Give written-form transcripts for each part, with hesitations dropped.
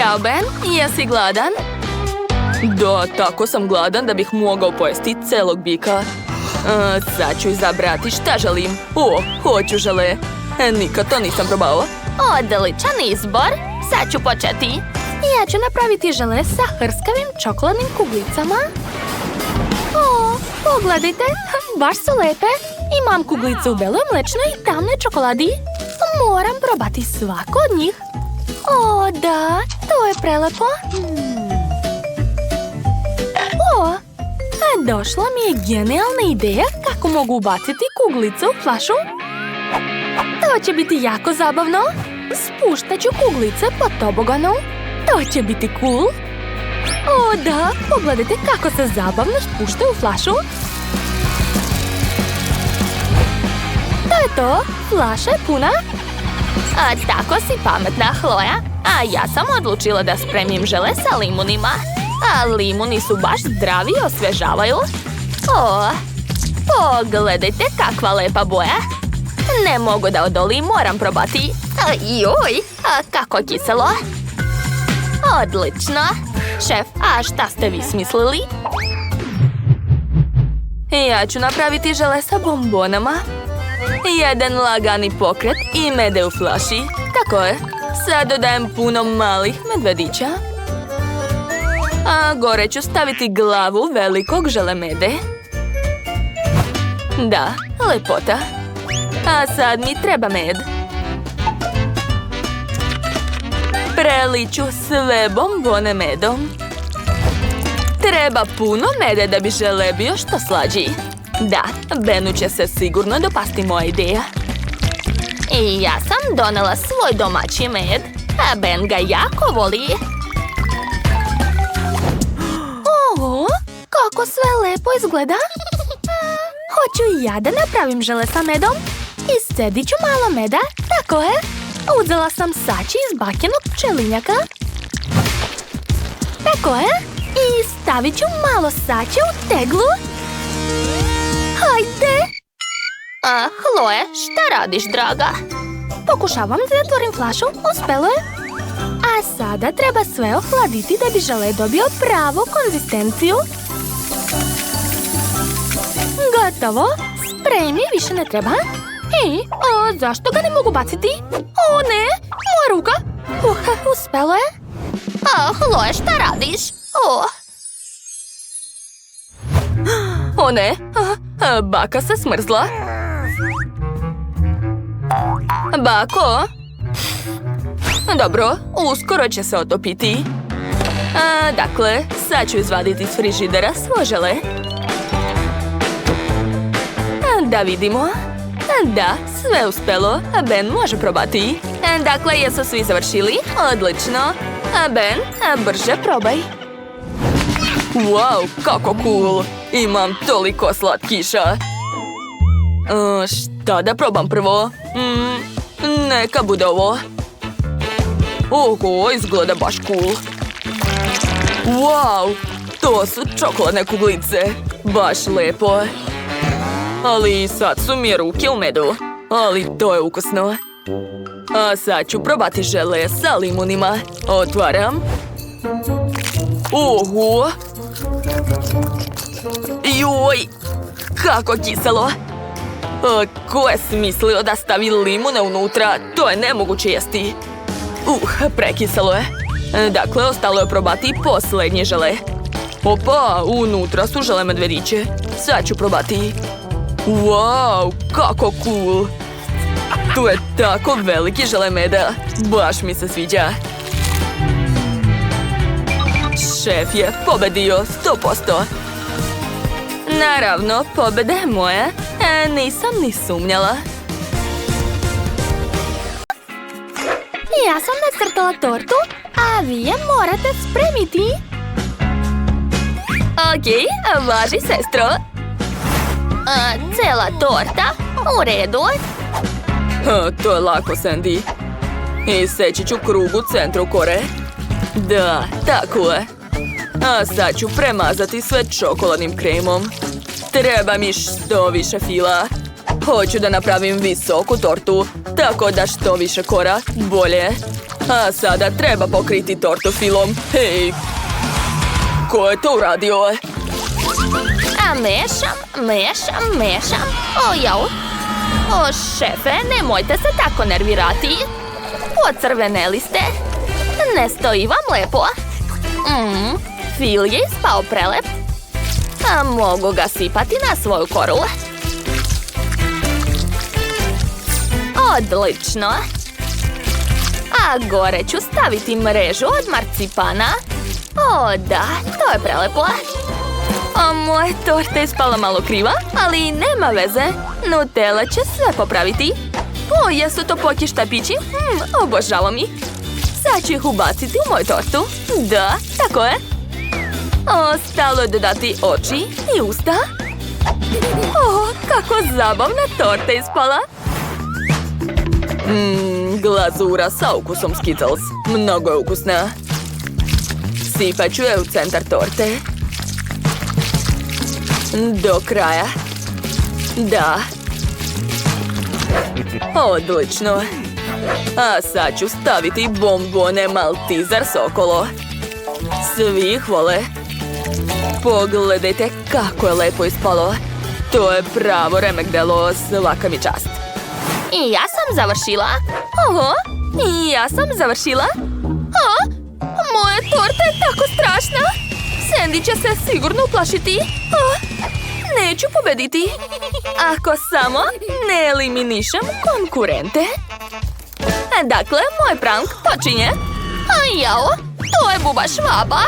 Ćao, Ben. Jesi gladan? Da, tako sam gladan da bih mogao pojesti celog bika. Sad ću izabrati šta želim. Hoću žele. Nikad to nisam probao. Odličan izbor. Sad ću početi. Ja ću napraviti žele sa hrskavim čokoladnim kuglicama. Pogledajte, baš su lepe. Imam kuglice u beloj, mlečnoj i tamnoj čokoladi. Moram probati svaku od njih. Da, to je prelepo. Došla mi je genijalna ideja kako mogu ubaciti kuglice u flašu. To će biti jako zabavno. Spuštat ću kuglice po toboganu. To će biti cool. Da, pogledajte kako se zabavno spuštaju u flašu. To je to. Flaša je puna. Tako si pametna, Chloe. A ja sam odlučila da spremim žele sa limunima. A limuni su baš zdravi i osvežavaju. Pogledajte kakva lepa boja. Ne mogu da odolim, moram probati. Joj, kako kiselo. Odlično. Šef, a šta ste vi smislili? Ja ću napraviti žele sa bombonama. Jedan lagani pokret i mede u flaši. Tako je. Sad dodajem puno malih medvedića. A gore ću staviti glavu velikog žele mede. Da, lepota. A sad mi treba med. Preliću sve bombone medom. Treba puno mede da bi žele bio što slađi. Da, Benu će se sigurno dopasti moja ideja. I ja sam donela svoj domaći med, a Ben ga jako voli. Kako sve lepo izgleda. Hoću i ja da napravim žele sa medom. Iscedit ću malo meda, tako je. Uzela sam sače iz bakenog pčelinjaka. Tako je. I stavit ću malo sače u teglu. Hajde! Chloe, šta radiš, draga? Pokušavam da zatvorim flašu, uspelo je. A sada treba sve ohladiti da bi žele dobio pravu konzistenciju. Gotovo. Sprej mi više ne treba. Zašto ga ne mogu baciti? Ne, moja ruka. Uspelo je. Chloe, šta radiš? Ne, baka se smrzla. Bako? Dobro, uskoro će se otopiti. Dakle, sad ću izvaditi iz frižidera svoje žele. Da vidimo. Da, sve uspelo. Ben može probati. Dakle, jesu svi završili? Odlično. Ben, brže probaj. Wow, kako cool. Imam toliko slatkiša. Šta da probam prvo? Neka bude ovo. Izgleda baš cool. Wow, to su čokoladne kuglice. Baš lepo. Ali sad su mi ruke u medu. Ali to je ukusno. A sad ću probati žele sa limunima. Otvaram. Joj, kako kiselo. Ko je smislio da stavi limune unutra? To je nemoguće jesti. Prekiselo je. Dakle, ostalo je probati posljednje žele. Opa, unutra su žele medvediće. Sad ću probati. Wow, kako cool. Tu je tako veliki žele meda. Baš mi se sviđa. Šef je pobedio 100%. Naravno, pobeda je moja. Nisam ni sumnjala. Ja sam nacrtala tortu, a vi je morate spremiti. Okej, važi, sestro. Cela torta? U redu. To je lako, Sandy. Iseći ću krug u centru kore. Da, tako je. A sad ću premazati sve čokoladnim kremom. Treba mi što više fila. Hoću da napravim visoku tortu, tako da što više kora, bolje. A sada treba pokriti tortu filom. Hej! Ko je to uradio? A mešam. O, jau. O, šefe, nemojte se tako nervirati. Pocrveneli ste. Ne stoji vam lepo. Fil je ispao prelep. A mogu ga sipati na svoju koru. Odlično. A gore ću staviti mrežu od marcipana. O, da, to je prelepo. A moja torta je ispala malo kriva, ali nema veze. Nutella će sve popraviti. O, jesu to poki štapići? Obožavam ih. Sad ću ih ubaciti u moju tortu. Da, tako je. Ostalo je dodati oči i usta. O, kako zabavna torta ispala. Glazura sa ukusom Skittles. Mnogo je ukusna. Sipat ću je u centar torte. Do kraja. Da. Odlično. A sad ću staviti bombone Malteser s okolo. Svi ih vole. Pogledajte kako je lepo ispalo. To je pravo remek delo, svaka mi čast. I ja sam završila. Oho, i ja sam završila. A, moja torta je tako strašna. Sandy će se sigurno uplašiti. Neću pobediti. Ako samo ne eliminišem konkurente. Dakle, moj prank počinje. A jao, to je Buba Švaba.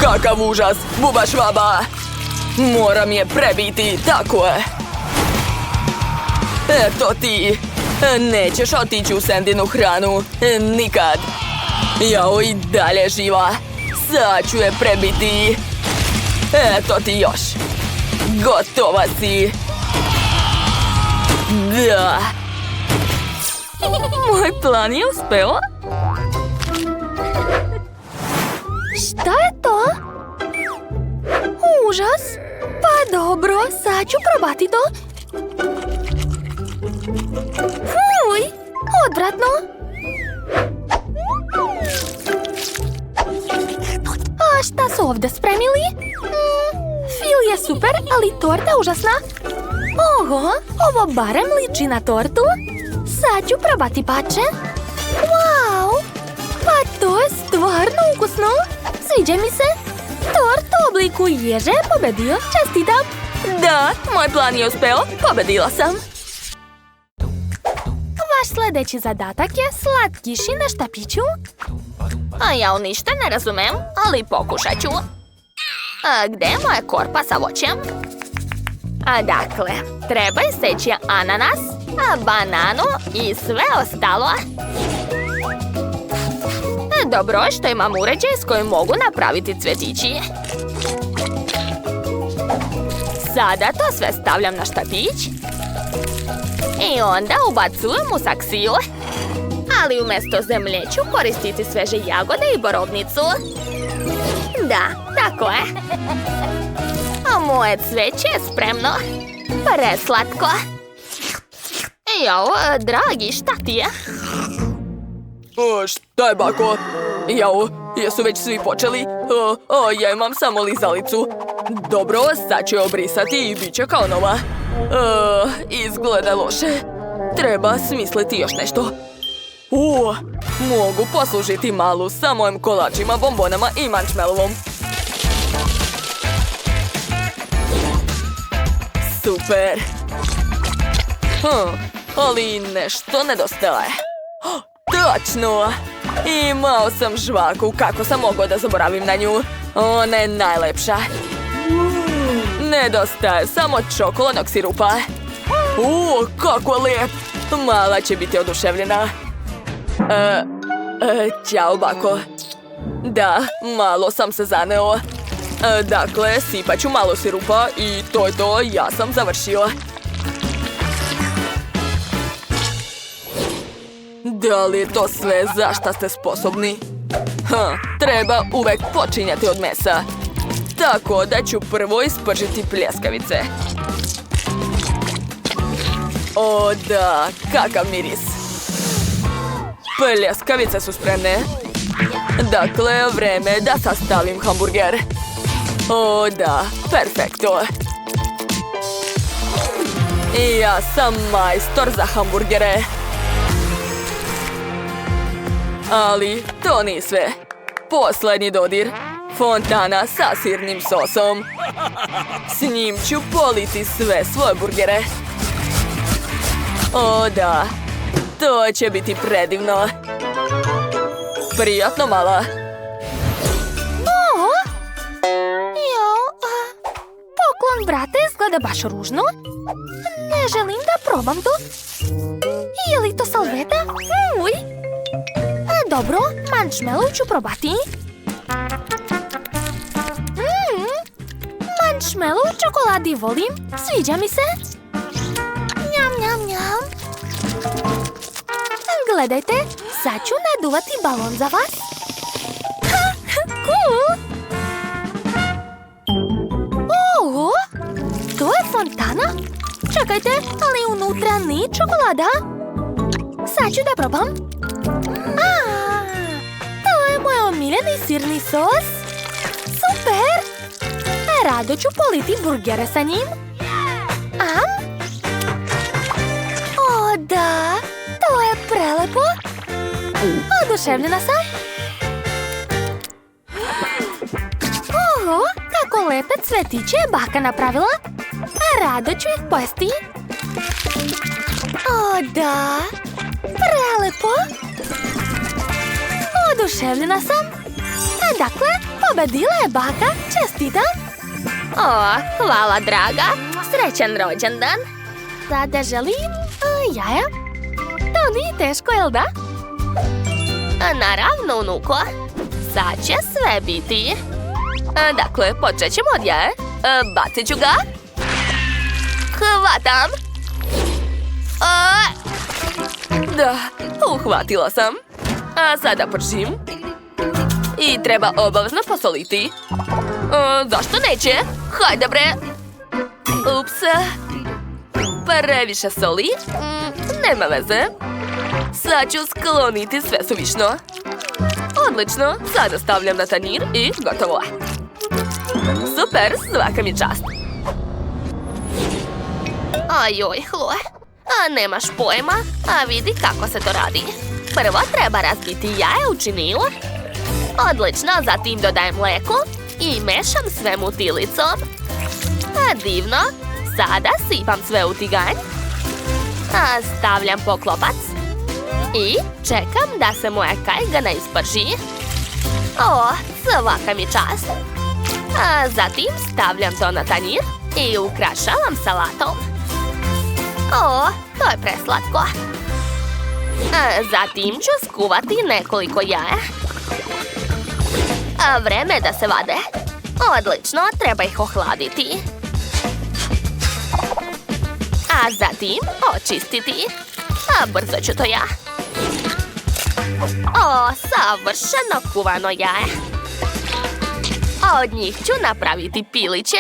Kakav užas, Buba Švaba! Moram je prebiti, tako je. Eto ti. Nećeš otići u Sandinu hranu. Nikad. Jao, i dalje živa. Sad ću je prebiti. Eto ti još. Gotova si. Da. Moj plan je uspeo. Šta je to? Užas. Pa dobro, sad ću probati to. Fuj, odvratno. A šta su ovdje spremili? Fil je super, ali torta užasna. Oho, ovo barem liči na tortu. Sad ću probati pače. Wow, pa to je stvarno ukusno. Sviđa mi se. Tort u obliku ježe je pobedio. Čestitam. Da, moj plan je uspeo. Pobedila sam. Vaš sljedeći zadatak je slatkiši na štapiću. A ja ništa ne razumem, ali pokušat ću. A gdje je moja korpa sa voćem? A dakle, treba iseći ananas, bananu i sve ostalo. Dobro je što imam uređaj s kojim mogu napraviti cvjetići. Sada to sve stavljam na štapić. I onda ubacujem u saksiju. Ali umjesto zemlje ću koristiti sveže jagode i borovnicu. Da, tako je. A moje cveće je spremno. Preslatko. Jao, dragi, šta ti je? Šta je, bako? Jao, jesu već svi počeli? Ja imam samo lizalicu. Dobro, sad ću je obrisati i bit će kao nova. Izgleda loše. Treba smisliti još nešto. Mogu poslužiti malu sa mojim kolačima, bombonama i marshmallovom. Super. Ali nešto nedostaje. Točno! Imao sam žvaku, kako sam mogao da zaboravim na nju. Ona je najlepša. Nedostaje samo čokoladnog sirupa. Kako lijep! Mala će biti oduševljena. Ćao, bako. Da, malo sam se zaneo. Dakle, sipat ću malo sirupa i to je to, ja sam završio. Da li je to sve za šta ste sposobni? Treba uvek počinjati od mesa. Tako da ću prvo ispržiti pljeskavice. O da, kakav miris. Pljeskavice su spremne. Dakle, vreme je da sastavim hamburger. O, da, perfekto. Ja sam majstor za hamburgere. Ali to nije sve. Poslednji dodir. Fontana sa sirnim sosom. S njim ću politi sve svoje burgere. O, da. To će biti predivno. Prijatno, mala. Poklon, brate, izgleda baš ružno. Ne želim da probam to. Je li to salveta? Uj. Dobro, marshmallow ću probati. Marshmallow u čokoladi volim. Sviđa mi se. Njam, njam, njam. Gledajte, sad ću naduvati balon za vas. Cool! Oho! To je fontana? Čekajte, ali unutra nije čokolada. Sad ću da probam. To je moj omiljeni sirni sos. Super! Rado ću politi burgere sa njim. O, da! To je prelepo! Oduševljena sam. Oho, kako lepe cvetiće je baka napravila. Rado ću ih pojesti. O, da! Prelepo! Oduševljena sam. Dakle, pobedila je baka. Čestitam! O, hvala, draga. Srećan rođendan. Sada želim jaja. To nije teško, jel da? Naravno, unuko. Sad će sve biti. Dakle, počet ćemo od jaje. Bacit ću ga. Hvatam. Da, uhvatila sam. A sada počim. I treba obavezno posoliti. Zašto neće? Hajde, bre. Ups. Previše soli? Nema veze. Sad ću skloniti sve suvišno. Odlično. Sada stavljam na tanjir i gotovo. Super, svaka mi čast. Ajoj, Chloe. Nemaš pojma, a vidi kako se to radi. Prvo treba razbiti jaje u činilu. Odlično, zatim dodajem mlijeko i mešam sve mutilicom. Divno. Sada sipam sve u tiganj. Stavljam poklopac. I čekam da se moja kajgana isprži. O, svaka mi čast. Zatim stavljam to na tanjir i ukrašavam salatom. O, to je preslatko. Zatim ću skuvati nekoliko jaja. Vreme je da se vade. Odlično, treba ih ohladiti. A zatim očistiti. Brzo ću to ja. O, savršeno kuvano jaje. Od njih ću napraviti piliće.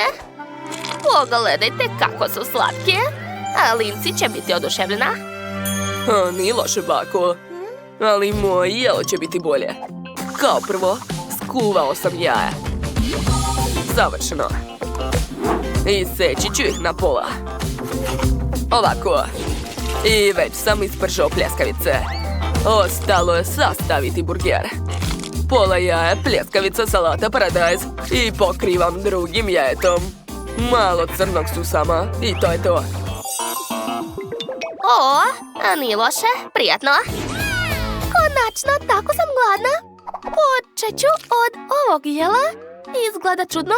Pogledajte kako su slatke. Linci će biti oduševljena. Nije loše, bako. Ali moje jelo će biti bolje. Kao prvo, skuvao sam jaje. Savršeno. I seći ću ih na pola. Ovako. I već sam ispržao pljeskavice. Ostalo je sastaviti burger. Pola jaje, pljeskavica, salata, paradajz. I pokrivam drugim jajetom. Malo crnog susama. I to je to. O, nije loše, prijatno. Konačno, tako sam gladna. Počet ću od ovog jela. Izgleda čudno.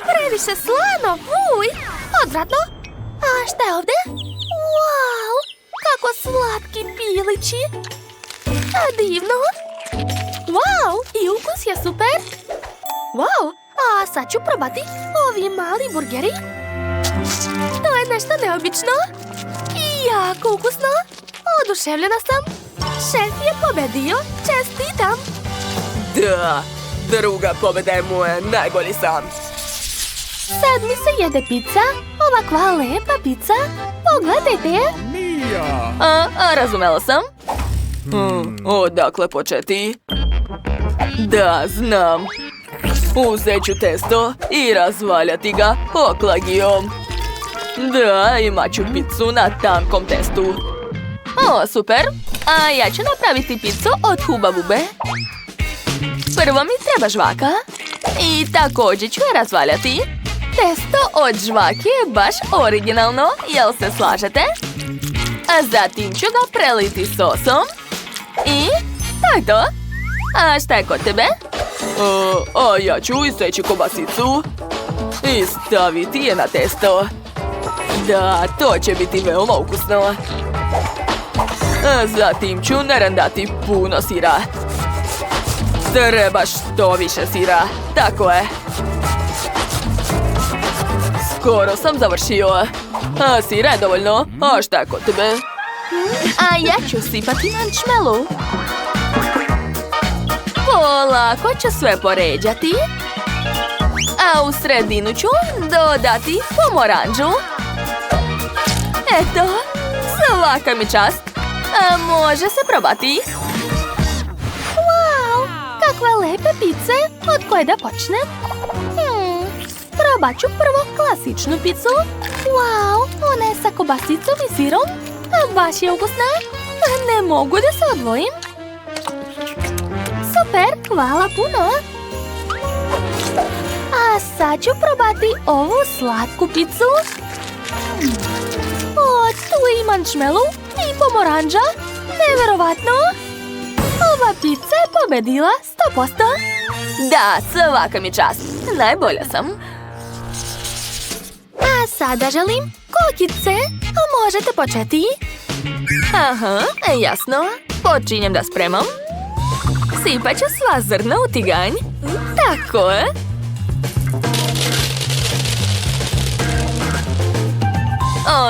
Previše slano, uj. Odvratno. A šta je ovdje? Wow, kako slatki pilići. Divno. Wow, i ukus je super. Wow, a sad ću probati ovi mali burgeri. To je nešto neobično. I jako ukusno. Oduševljena sam. Šef je pobedio. Čestitam. Da, druga pobjeda je moja, najbolji sam. Sad mi se jede pizza. Ovakva lepa pizza. Pogledajte je. Razumela sam. Odakle početi? Da, znam. Uzet ću testo i razvaljati ga oklagijom. Da, imat ću picu na tankom testu. Super. A ja ću napraviti picu od Huba Bube. Prvo mi treba žvaka. I također ću je razvaljati. Testo od žvake je baš originalno, jel se slažete? A zatim ću ga preliti sosom. I to je to. A šta je kod tebe? A ja ću iseći kobasicu i staviti je na testo. Da, to će biti veoma ukusno. A zatim ću narandati puno sira. Treba što više sira. Tako je. Skoro sam završio. A sira je dovoljno. A šta je kod tebe? A ja ću sipati marshmallow. Polako ću sve poređati. A u sredinu ću dodati pomoranđu. Eto, svaka mi čast. A može se probati. Wow, kakve lepe pice. Od koje da počnem? Probat ću prvo klasičnu picu. Wow, ona je sa kobasicom i sirom. Baš je ukusna. Ne mogu da se odvojim. Super, hvala puno. A sad ću probati ovu slatku picu. O, tu je i marshmallow i pomoranđa. Neverovatno. Ova pizza je pobedila 100%. Da, svaka mi čast. Najbolja sam. A sada želim kokice. A možete početi? Aha, jasno. Počinjem da spremam. Sipat ću sva zrna u tiganj. Tako je.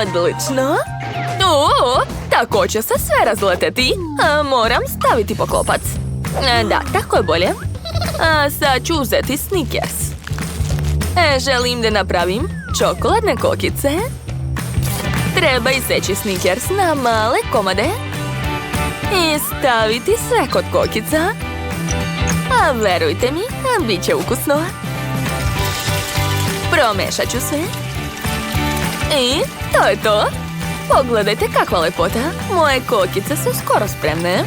Odlično. Tako će se sve razleteti. Moram staviti poklopac. Da, tako je bolje. Sad ću uzeti Snickers. Želim da napravim čokoladne kokice. Treba iseći Snickers na male komade i staviti sve kod kokica. A verujte mi, bit će ukusno. Promešat ću sve. I to je to. Pogledajte kakva lepota. Moje kokice su skoro spremne.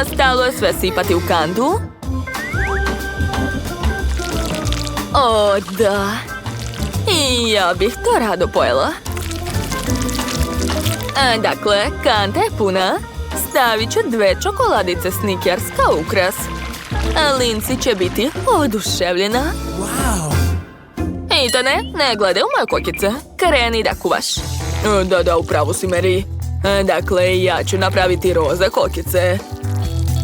Ostalo je sve sipati u kantu. O, da. I ja bih to rado pojela. Dakle, kanta je puna. Stavit ću 2 čokoladice Snickers kao ukras. Lindsay će biti oduševljena. Etane, ne gledaj u moje kokice. Kreni da kuvaš. Da, upravo si, Mary. Dakle, ja ću napraviti roze kokice.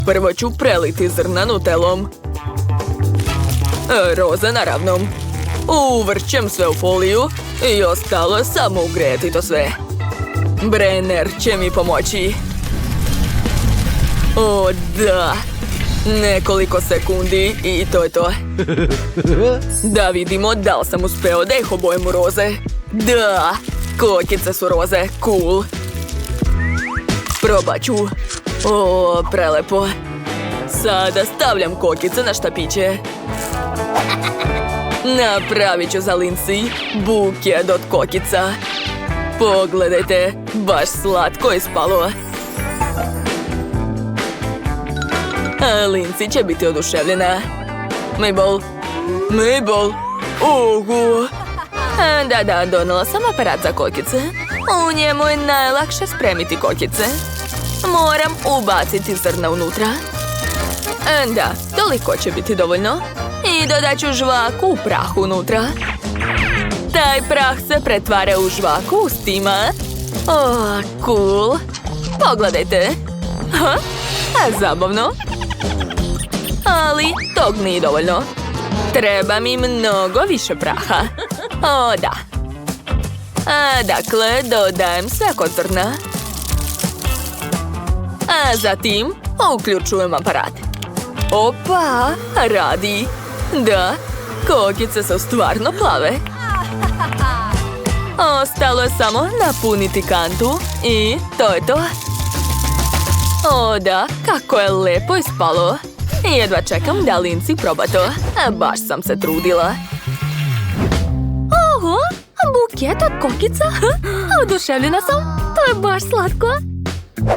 Prvo ću preliti zrna nutelom. Roze naravno. Uvrćem sve u foliju i ostalo je samo ugrejati to sve. Brenner će mi pomoći. O, da. Nekoliko sekundi i to je to. Da vidimo da li sam uspeo da ih obojem u roze. Da, kokice su roze, cool. Probat ću. O, prelepo. Sada stavljam kokice na štapiće. Napravit ću za Lindsay buket od kokica. Pogledajte, baš slatko je ispalo. Lindsay će biti oduševljena. Mabel. Oho. Da, donela sam aparat za kokice. U njemu je najlakše spremiti kokice. Moram ubaciti zrna unutra. Da, toliko će biti dovoljno. I dodat ću žvaku u prahu unutra. Taj prah se pretvara u žvaku u stima. Cool. Pogledajte. Zabavno. Ali tog nije dovoljno. Treba mi mnogo više praha. Da. Dakle, dodajem sve kod zrna. Zatim uključujem aparat. Opa, radi. Da, kokice su stvarno plave. Ostalo je samo napuniti kantu i to je to. O da, kako je lepo ispalo. Jedva čekam da Lindsay proba to. Baš sam se trudila. Oho, buket od kokica. Oduševljena sam. To je baš slatko.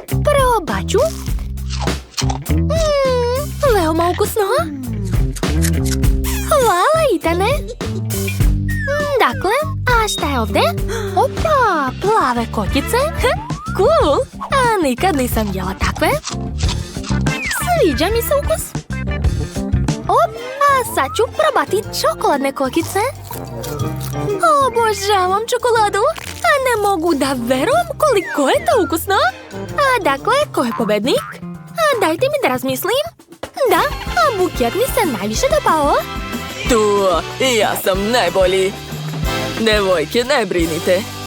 Probat ću. Veoma ukusno. Hvala, Ethane. Dakle, a šta je ovdje? Opa, plave kokice. Cool. A nikad nisam jela takve. Sviđa mi se ukus. A sad ću probati čokoladne kokice. Obožavam čokoladu. A ne mogu da verujem koliko je to ukusno. A dakle, ko je pobednik? A dajte mi da razmislim. Da, a buket mi se najviše dopao. Tu, ja sam najbolji. Devojke, ne brinite.